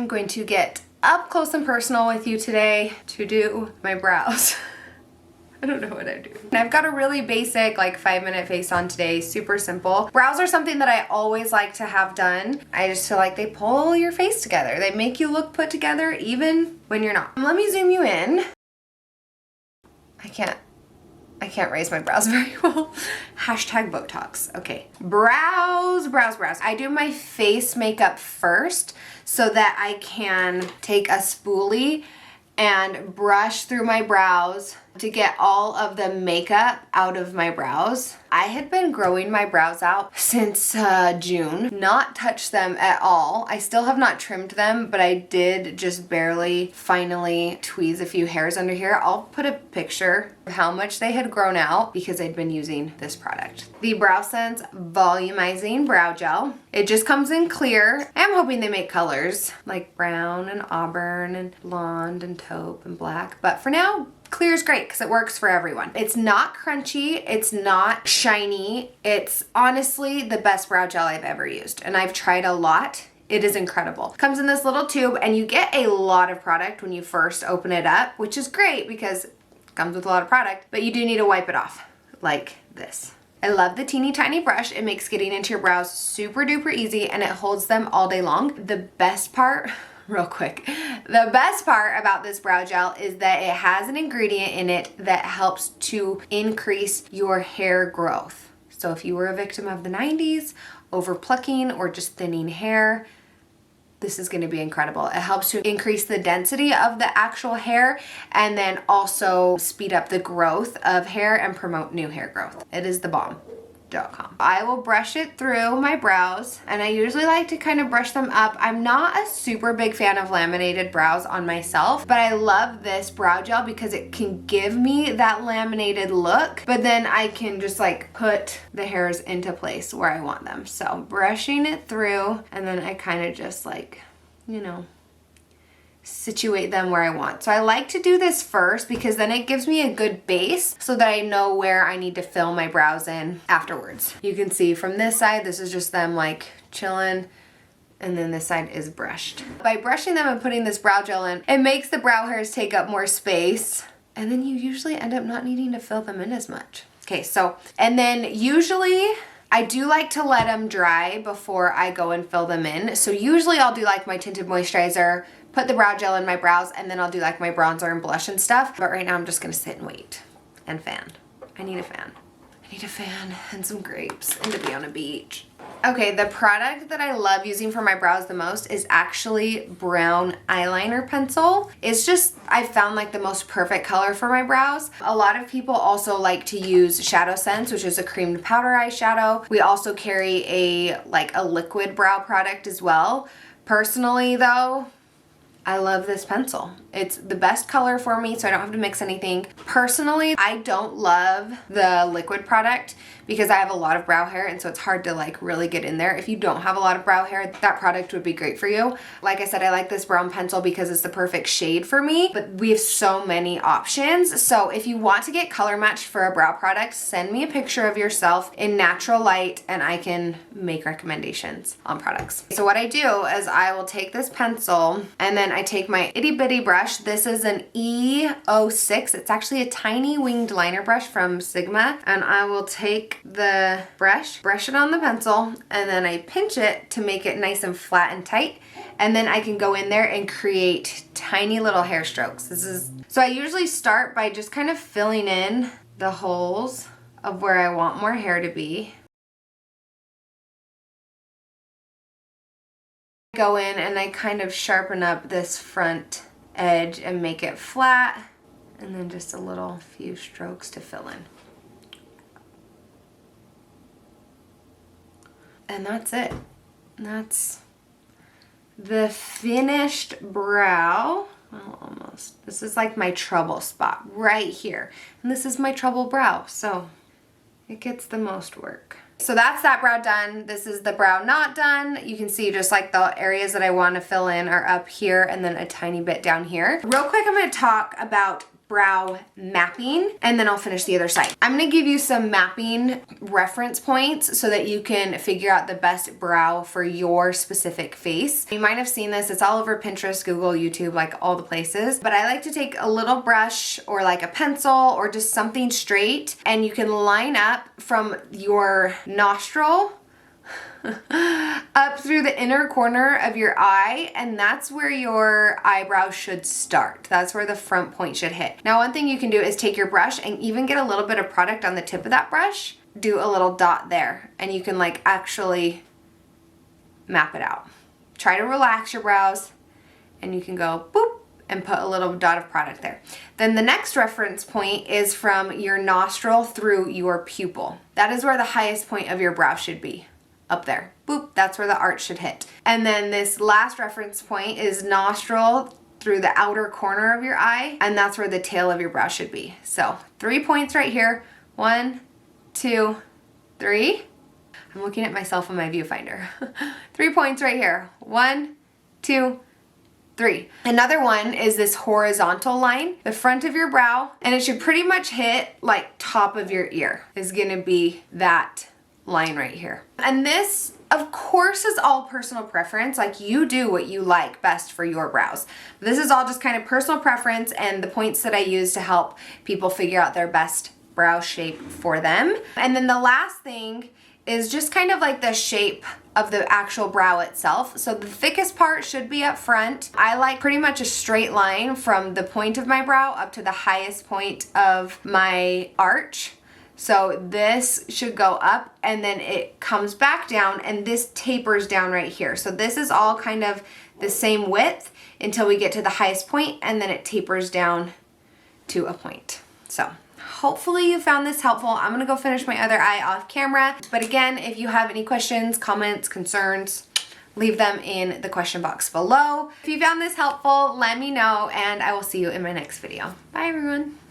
I'm going to get up close and personal with you today to do my brows. I don't know what I'm doing. I've got a really basic like 5-minute face on today, super simple. Brows are something that I always like to have done. I just feel like they pull your face together. They make you look put together even when you're not. Let me zoom you in. I can't raise my brows very well. Hashtag Botox. Okay. Brows. I do my face makeup first so that I can take a spoolie and brush through my brows to get all of the makeup out of my brows. I had been growing my brows out since June, not touched them at all. I still have not trimmed them, but I did just barely finally tweeze a few hairs under here. I'll put a picture of how much they had grown out because I'd been using this product. The Brow Sense Volumizing Brow Gel. It just comes in clear. I'm hoping they make colors like brown and auburn and blonde and taupe and black, but for now, clear is great because it works for everyone. It's not crunchy, it's not shiny. It's honestly the best brow gel I've ever used, and I've tried a lot. It is incredible. It comes in this little tube and you get a lot of product when you first open it up, which is great because it comes with a lot of product, but you do need to wipe it off like this. I love the teeny tiny brush. It makes getting into your brows super duper easy and it holds them all day long. The best part, real quick, the best part about this brow gel is that it has an ingredient in it that helps to increase your hair growth. So if you were a victim of the 90s, over plucking or just thinning hair, this is going to be incredible. It helps to increase the density of the actual hair and then also speed up the growth of hair and promote new hair growth. It is the bomb. I will brush it through my brows, and I usually like to kind of brush them up. I'm not a super big fan of laminated brows on myself, but I love this brow gel because it can give me that laminated look, but then I can just like put the hairs into place where I want them. So brushing it through, and then I kind of just like, you know, situate them where I want. So I like to do this first because then it gives me a good base so that I know where I need to fill my brows in afterwards. You can see from this side, this is just them like chilling, and then this side is brushed. By brushing them and putting this brow gel in, it makes the brow hairs take up more space, and then you usually end up not needing to fill them in as much. Okay, so, and then usually I do like to let them dry before I go and fill them in. So usually I'll do like my tinted moisturizer, put the brow gel in my brows, and then I'll do like my bronzer and blush and stuff. But right now I'm just gonna sit and wait and fan. I need a fan. I need a fan and some grapes and to be on a beach. Okay, the product that I love using for my brows the most is actually brown eyeliner pencil. It's just, I found like the most perfect color for my brows. A lot of people also like to use Shadow Sense, which is a creamed powder eyeshadow. We also carry a liquid brow product as well. Personally though, I love this pencil. It's the best color for me, so I don't have to mix anything. Personally, I don't love the liquid product because I have a lot of brow hair, and so it's hard to like really get in there. If you don't have a lot of brow hair, that product would be great for you. Like I said, I like this brown pencil because it's the perfect shade for me, but we have so many options. So if you want to get color matched for a brow product, send me a picture of yourself in natural light and I can make recommendations on products. So what I do is I will take this pencil and then I take my itty bitty brush. This is an E06. It's actually a tiny winged liner brush from Sigma, and I will take the brush it on the pencil, and then I pinch it to make it nice and flat and tight, and then I can go in there and create tiny little hair strokes. So I usually start by just kind of filling in the holes of where I want more hair to be. Go in and I kind of sharpen up this front edge and make it flat, and then just a little few strokes to fill in. And that's it. That's the finished brow. Well, almost. This is like my trouble spot right here. And this is my trouble brow, so it gets the most work. So that's that brow done. This is the brow not done. You can see just like the areas that I want to fill in are up here and then a tiny bit down here. Real quick, I'm going to talk about brow mapping, and then I'll finish the other side. I'm gonna give you some mapping reference points so that you can figure out the best brow for your specific face. You might have seen this, it's all over Pinterest, Google, YouTube, like all the places, but I like to take a little brush or like a pencil or just something straight, and you can line up from your nostril up through the inner corner of your eye, and that's where your eyebrow should start. That's where the front point should hit. Now, one thing you can do is take your brush and even get a little bit of product on the tip of that brush, do a little dot there, and you can like actually map it out. Try to relax your brows, and you can go boop and put a little dot of product there. Then the next reference point is from your nostril through your pupil. That is where the highest point of your brow should be. Up there. Boop, that's where the arch should hit. And then this last reference point is nostril through the outer corner of your eye, and that's where the tail of your brow should be. So 3 points right here. 1, 2, 3. I'm looking at myself in my viewfinder. 3 points right here. 1, 2, 3. Another one is this horizontal line, the front of your brow, and it should pretty much hit like top of your ear is gonna be that line right here. And this, of course, is all personal preference. Like, you do what you like best for your brows. This is all just kind of personal preference and the points that I use to help people figure out their best brow shape for them. And then the last thing is just kind of like the shape of the actual brow itself. So the thickest part should be up front. I like pretty much a straight line from the point of my brow up to the highest point of my arch. So this should go up and then it comes back down, and this tapers down right here. So this is all kind of the same width until we get to the highest point, and then it tapers down to a point. So hopefully you found this helpful. I'm gonna go finish my other eye off camera. But again, if you have any questions, comments, concerns, leave them in the question box below. If you found this helpful, let me know, and I will see you in my next video. Bye everyone.